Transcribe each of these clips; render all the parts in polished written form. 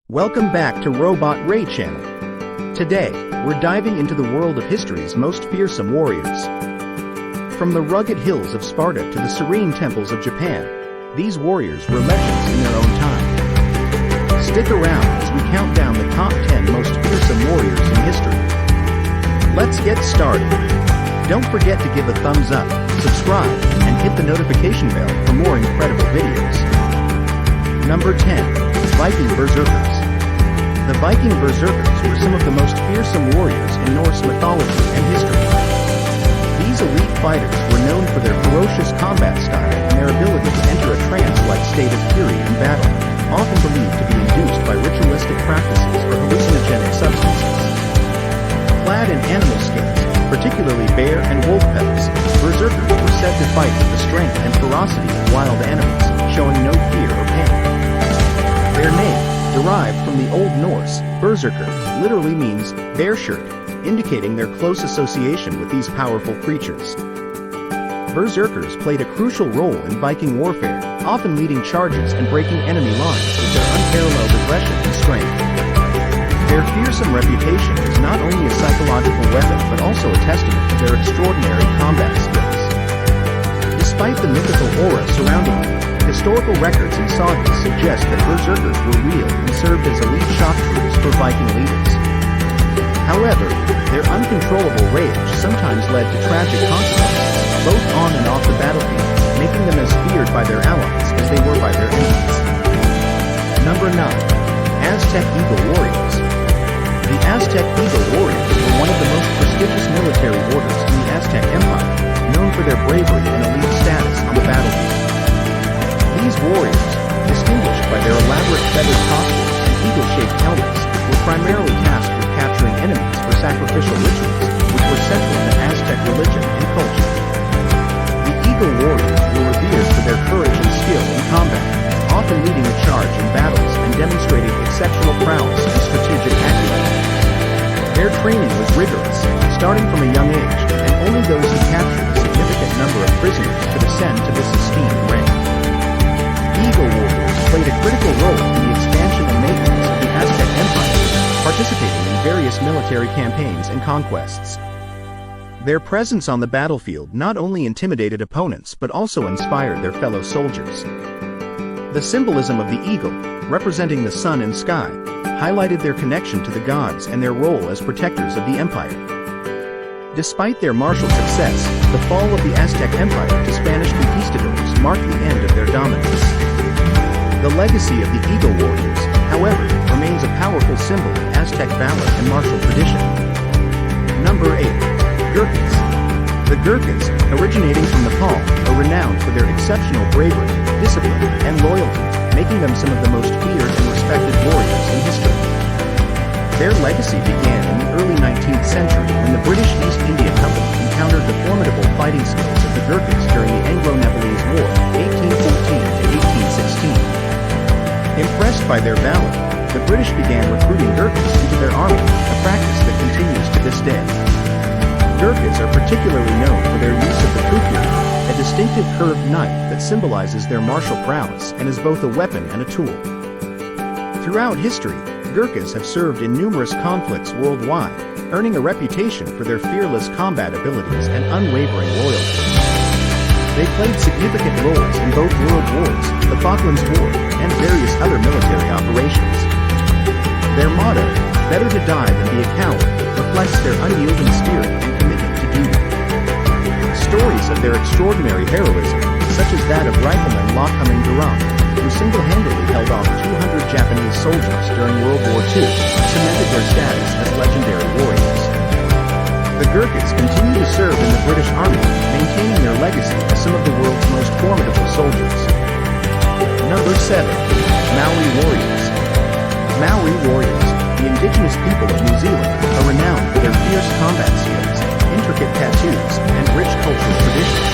Welcome back to Robot Ray Channel. Today, we're diving into the world of history's most fearsome warriors. From the rugged hills of Sparta to the serene temples of Japan, these warriors were legends in their own time. Stick around as we count down the top 10 most fearsome warriors in history. Let's get started. Don't forget to give a thumbs up, subscribe, and hit the notification bell for more incredible videos. Number 10. Viking Berserkers. The Viking Berserkers were some of the most fearsome warriors in Norse mythology and history. These elite fighters were known for their ferocious combat style and their ability to enter a trance-like state of fury in battle, often believed to be induced by ritualistic practices or hallucinogenic substances. Clad in animal skins, particularly bear and wolf pelts, berserkers were said to fight with the strength and ferocity of wild animals, showing no fear or pain. Their name, derived from the Old Norse, berserker, literally means bear shirt, indicating their close association with these powerful creatures. Berserkers played a crucial role in Viking warfare, often leading charges and breaking enemy lines with their unparalleled aggression and strength. Their fearsome reputation is not only a psychological weapon but also a testament to their extraordinary combat skills. Despite the mythical aura surrounding them, historical records and sagas suggest that berserkers were real and served as elite shock troops for Viking leaders. However, their uncontrollable rage sometimes led to tragic consequences, both on and off the battlefield, making them as feared by their allies as they were by their enemies. Number 9. Aztec Eagle Warriors. The Aztec Eagle Warriors were one of the most prestigious military orders in the Aztec Empire, known for their bravery and elite status on the battlefield. These warriors, distinguished by their elaborate feathered costumes and eagle-shaped helmets, were primarily tasked with capturing enemies for sacrificial rituals, which were central to Aztec religion and culture. The Eagle Warriors were revered for their courage and skill in combat, often leading a charge in battles and demonstrating exceptional prowess and strategic acumen. Their training was rigorous, starting from a young age, and only those who captured a significant number of prisoners could ascend to this esteemed rank. Eagle Warriors played a critical role in the expansion and maintenance of the Aztec Empire, participating in various military campaigns and conquests. Their presence on the battlefield not only intimidated opponents but also inspired their fellow soldiers. The symbolism of the eagle, representing the sun and sky, highlighted their connection to the gods and their role as protectors of the empire. Despite their martial success, the fall of the Aztec Empire to Spanish conquistadors marked the end of their dominance. The legacy of the Eagle Warriors, however, remains a powerful symbol of Aztec valor and martial tradition. Number 8. Gurkhas. The Gurkhas, originating from Nepal, are renowned for their exceptional bravery, discipline, and loyalty, making them some of the most feared and respected warriors in history. Their legacy began in the early 19th century when the British East India Company encountered the formidable fighting skills of the Gurkhas during the Anglo-Nepalese War, 1814 to 1816. Impressed by their valor, the British began recruiting Gurkhas into their army, a practice that continues to this day. Gurkhas are particularly known for their use of the kukri, a distinctive curved knife that symbolizes their martial prowess and is both a weapon and a tool. Throughout history, Gurkhas have served in numerous conflicts worldwide, earning a reputation for their fearless combat abilities and unwavering loyalty. They played significant roles in both World Wars, the Falklands War, and various other military operations. Their motto, "Better to die than be a coward," reflects their unyielding spirit and commitment to duty. Stories of their extraordinary heroism, such as that of Rifleman Lochhamming Durrant, who single-handedly held off 200 Japanese soldiers during World War II, cemented their status as legendary warriors. The Gurkhas continue to serve in the British Army, maintaining their legacy as some of the world's most formidable soldiers. Number 7. Maui Warriors. Maui Warriors, the indigenous people of New Zealand, are renowned for their fierce combat skills, intricate tattoos, and rich cultural traditions.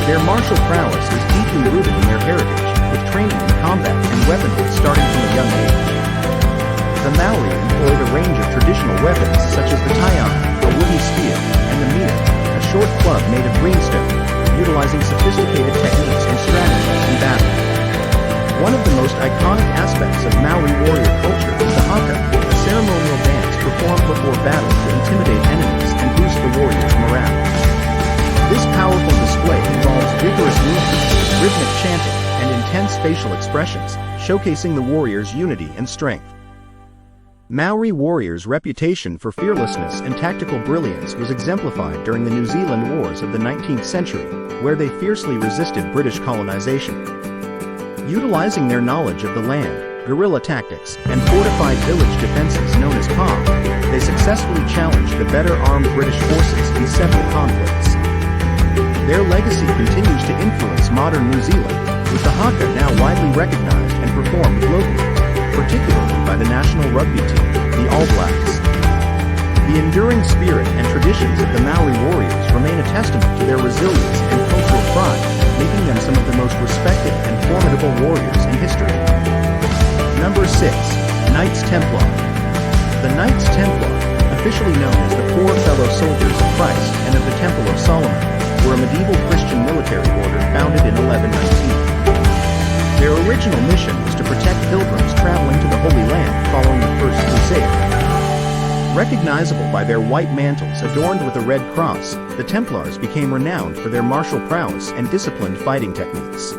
Their martial prowess is deeply rooted in their heritage, with training in combat and weaponry starting from a young age. The Maori employed a range of traditional weapons such as the taiana, a wooden spear, and the mia, a short club made of greenstone, utilizing sophisticated techniques and strategies in battle. One of the most iconic aspects of Maui warrior culture is the haka, a ceremonial dance performed before battle to intimidate enemies and boost the warriors' morale. This powerful display involves vigorous movements, rhythmic chanting, and intense facial expressions, showcasing the warriors' unity and strength. Maui Warriors' reputation for fearlessness and tactical brilliance was exemplified during the New Zealand Wars of the 19th century, where they fiercely resisted British colonization. Utilizing their knowledge of the land, guerrilla tactics, and fortified village defenses known as POM, they successfully challenged the better-armed British forces in several conflicts. Their legacy continues to influence modern New Zealand, with the haka now widely recognized and performed globally, particularly by the national rugby team, the All Blacks. The enduring spirit and traditions of the Maui Warriors remain a testament to their resilience and cultural pride, making them some of the most respected and formidable warriors in history. Number 6. Knights Templar. The Knights Templar, officially known as the Poor Fellow Soldiers of Christ and of the Temple of Solomon, were a medieval Christian military order founded in 1119. Their original mission was to protect pilgrims traveling to the Holy Land following the First Crusade. Recognizable by their white mantles adorned with a red cross, the Templars became renowned for their martial prowess and disciplined fighting techniques.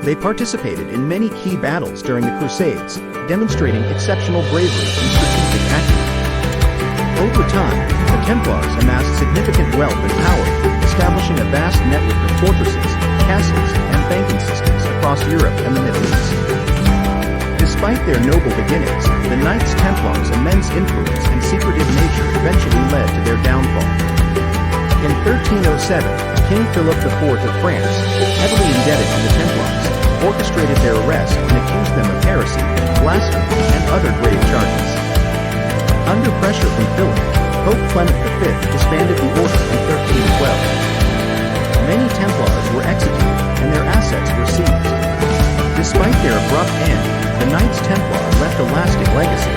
They participated in many key battles during the Crusades, demonstrating exceptional bravery and strategic acumen. Over time, the Templars amassed significant wealth and power, establishing a vast network of fortresses, castles, and banking systems across Europe and the Middle East. Despite their noble beginnings, the Knights Templar's immense influence and secretive nature eventually led to their downfall. In 1307, King Philip IV of France, heavily indebted to the Templars, orchestrated their arrest and accused them of heresy, blasphemy, and other grave charges. Under pressure from Philip, Pope Clement V disbanded the order in 1312. Many Templars were executed, and their assets were seized. Despite their abrupt end, the Knights Templar left a lasting legacy.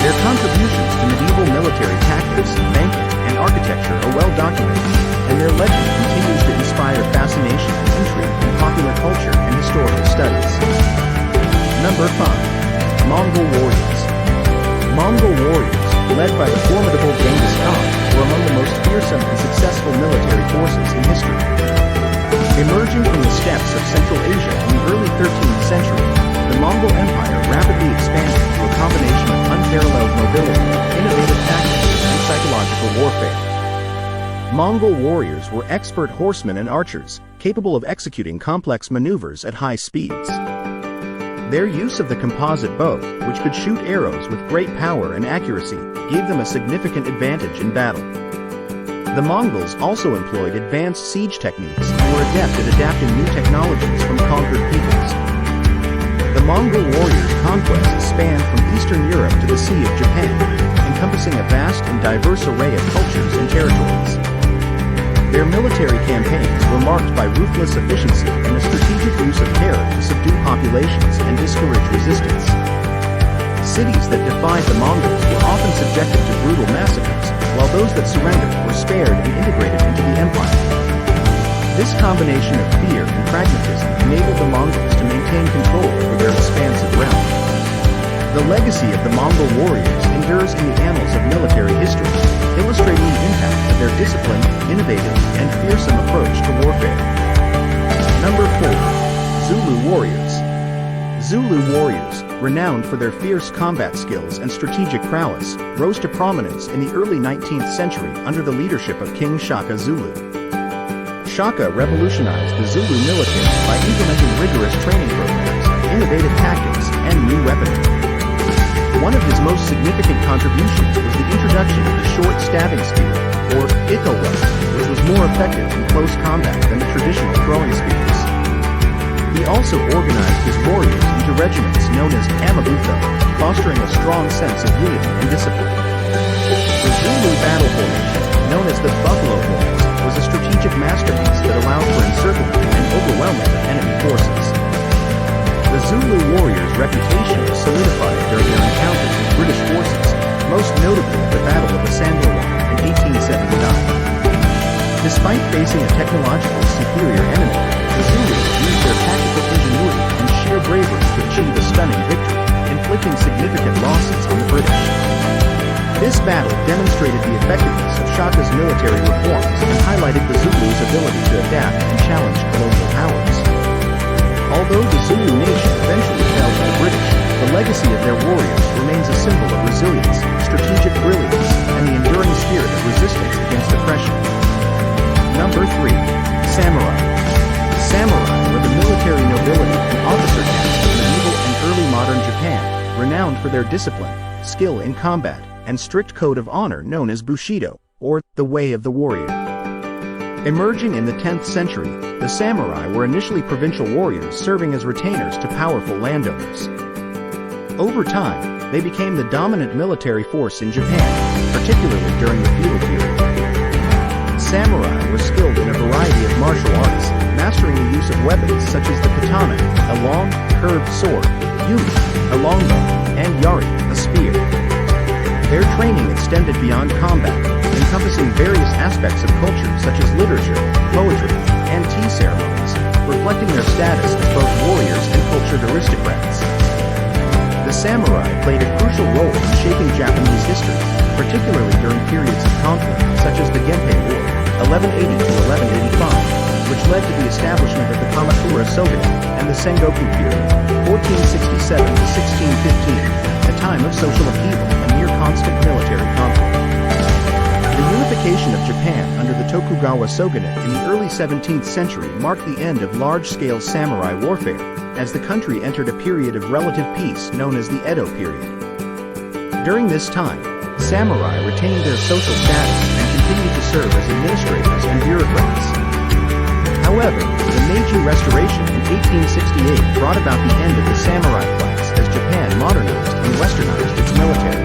Their contributions to medieval military tactics, banking, and architecture are well documented, and their legend continues to inspire fascination and intrigue in popular culture and historical studies. Number 5. Mongol Warriors. Mongol Warriors, led by the formidable Genghis Khan, were among the most fearsome and successful military forces in history. Emerging from the steppes of Central Asia in the early 13th century, the Mongol Empire rapidly expanded through a combination of unparalleled mobility, innovative tactics, and psychological warfare. Mongol warriors were expert horsemen and archers, capable of executing complex maneuvers at high speeds. Their use of the composite bow, which could shoot arrows with great power and accuracy, gave them a significant advantage in battle. The Mongols also employed advanced siege techniques and were adept at adapting new technologies from conquered peoples. The Mongol warriors' conquests spanned from Eastern Europe to the Sea of Japan, encompassing a vast and diverse array of cultures and territories. Their military campaigns were marked by ruthless efficiency and the strategic use of terror to subdue populations and discourage resistance. Cities that defied the Mongols were often subjected to brutal massacres, while those that surrendered were spared and integrated into the empire. This combination of fear and pragmatism enabled the Mongols to maintain control over their expansive realm. The legacy of the Mongol warriors endures in the annals of military history, illustrating the impact of their disciplined, innovative, and fearsome approach to warfare. Number 4. Zulu Warriors. Zulu warriors, renowned for their fierce combat skills and strategic prowess, rose to prominence in the early 19th century under the leadership of King Shaka Zulu. Shaka revolutionized the Zulu military by implementing rigorous training programs, innovative tactics, and new weaponry. One of his most significant contributions was the introduction of the short stabbing spear, or ikowa, which was more effective in close combat than the traditional throwing spears. He also organized his warriors into regiments known as amabutho, fostering a strong sense of unity and discipline. The Zulu battle formation, known as the Buffalo Horns, was a strategic masterpiece that allowed for encirclement and overwhelming of enemy forces. The Zulu warriors' reputation was solidified during their encounters with British forces, most notably at the Battle of Asandlewan in 1879. Despite facing a technologically superior enemy, the Zulus used their tactical ingenuity and This battle demonstrated the effectiveness of Shaka's military reforms and highlighted the Zulus' ability to adapt and challenge colonial powers. Although the Zulu nation eventually fell to the British, the legacy of their warriors remains a symbol of resilience, strategic brilliance, and the enduring spirit of resistance against oppression. Number 3. Samurai. Samurai were the military nobility and officer caste of medieval and early modern Japan, renowned for their discipline, skill in combat, and strict code of honor known as Bushido, or the Way of the Warrior. Emerging in the 10th century, the samurai were initially provincial warriors serving as retainers to powerful landowners. Over time, they became the dominant military force in Japan, particularly during the feudal period. Samurai were skilled in a variety of martial arts, mastering the use of weapons such as the katana, a long, curved sword, yumi, a longbow, and yari, a spear. Their training extended beyond combat, encompassing various aspects of culture such as literature, poetry, and tea ceremonies, reflecting their status as both warriors and cultured aristocrats. The samurai played a crucial role in shaping Japanese history, particularly during periods of conflict such as the Genpei War, 1180 to 1185, which led to the establishment of the Kamakura Shogunate, and the Sengoku period, 1467 to 1615, a time of social upheaval and near constant military conflict. The unification of Japan under the Tokugawa Shogunate in the early 17th century marked the end of large-scale samurai warfare, as the country entered a period of relative peace known as the Edo period. During this time, samurai retained their social status and continued to serve as administrators and bureaucrats. However, the Meiji Restoration in 1868 brought about the end of the samurai class as Japan modernized and westernized its military.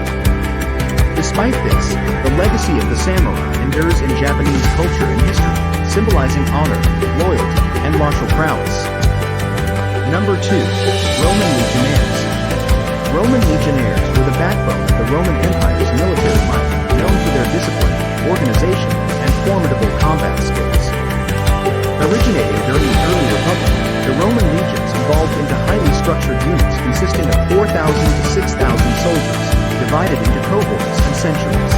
Despite this, the legacy of the samurai endures in Japanese culture and history, symbolizing honor, loyalty, and martial prowess. Number 2. Roman Legionnaires. Roman legionnaires were the backbone of the Roman Empire's military might, known for their discipline, organization, and formidable combat skills. Originating during the early Republic, the Roman legions evolved into highly structured units consisting of 4,000 to 6,000 soldiers, divided into cohorts and centuries.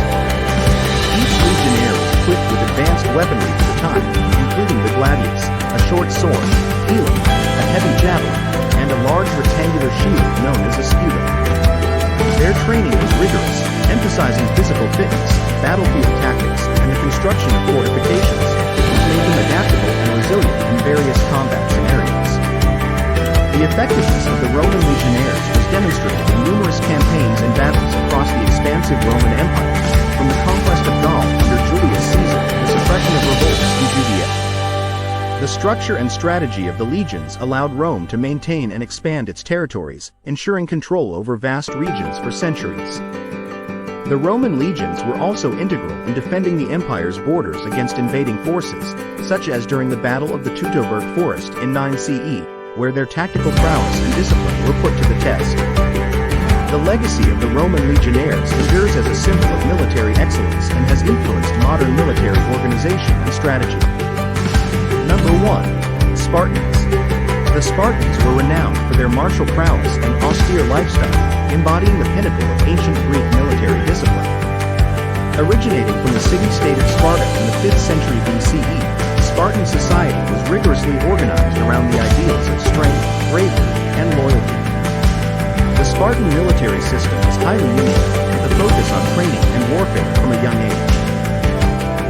Each legionnaire was equipped with advanced weaponry for the time, including the gladius, a short sword, pilum, a heavy javelin, and a large rectangular shield known as a scudo. Their training was rigorous, emphasizing physical fitness, battlefield tactics, and the construction of fortifications, which made them adaptable and resilient in various combat scenarios. The effectiveness of the Roman legionnaires was demonstrated in numerous campaigns and battles across the expansive Roman Empire, from the conquest of Gaul under Julius Caesar to the suppression of revolts in Judea. The structure and strategy of the legions allowed Rome to maintain and expand its territories, ensuring control over vast regions for centuries. The Roman legions were also integral in defending the empire's borders against invading forces, such as during the Battle of the Teutoburg Forest in 9 CE, where their tactical prowess and discipline were put to the test. The legacy of the Roman legionnaires endures as a symbol of military excellence and has influenced modern military organization and strategy. Number 1. Spartans. The Spartans were renowned for their martial prowess and austere lifestyle, embodying the pinnacle of ancient Greek military discipline. Originating from the city-state of Sparta in the 5th century BCE, Spartan society was rigorously organized around the ideals of strength, bravery, and loyalty. The Spartan military system was highly unique, with a focus on training and warfare from a young age.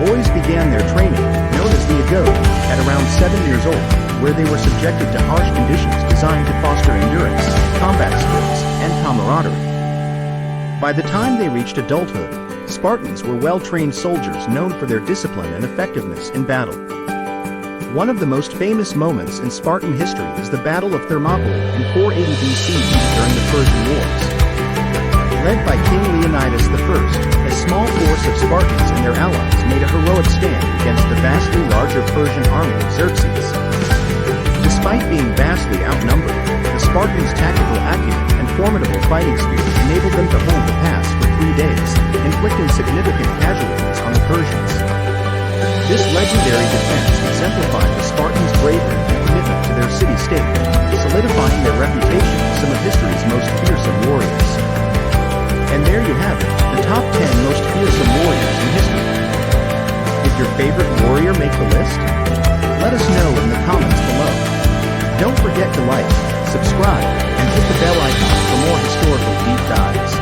Boys began their training, known as the agode, at around 7 years old, where they were subjected to harsh conditions designed to foster endurance, combat skills, and camaraderie. By the time they reached adulthood, Spartans were well-trained soldiers known for their discipline and effectiveness in battle. One of the most famous moments in Spartan history is the Battle of Thermopylae in 480 BCE during the Persian Wars. Led by King Leonidas I, a small force of Spartans and their allies made a heroic stand against the vastly larger Persian army of Xerxes. Despite being vastly outnumbered, the Spartans' tactical acumen and formidable fighting spirit enabled them to hold the pass for 3 days, inflicting significant casualties on the Persians. This legendary defense exemplified the Spartans' bravery and commitment to their city-state, solidifying their reputation as some of history's most fearsome warriors. And there you have it, the top 10 most favorite warrior make the list? Let us know in the comments below. Don't forget to like, subscribe, and hit the bell icon for more historical deep dives.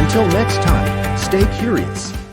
Until next time, stay curious.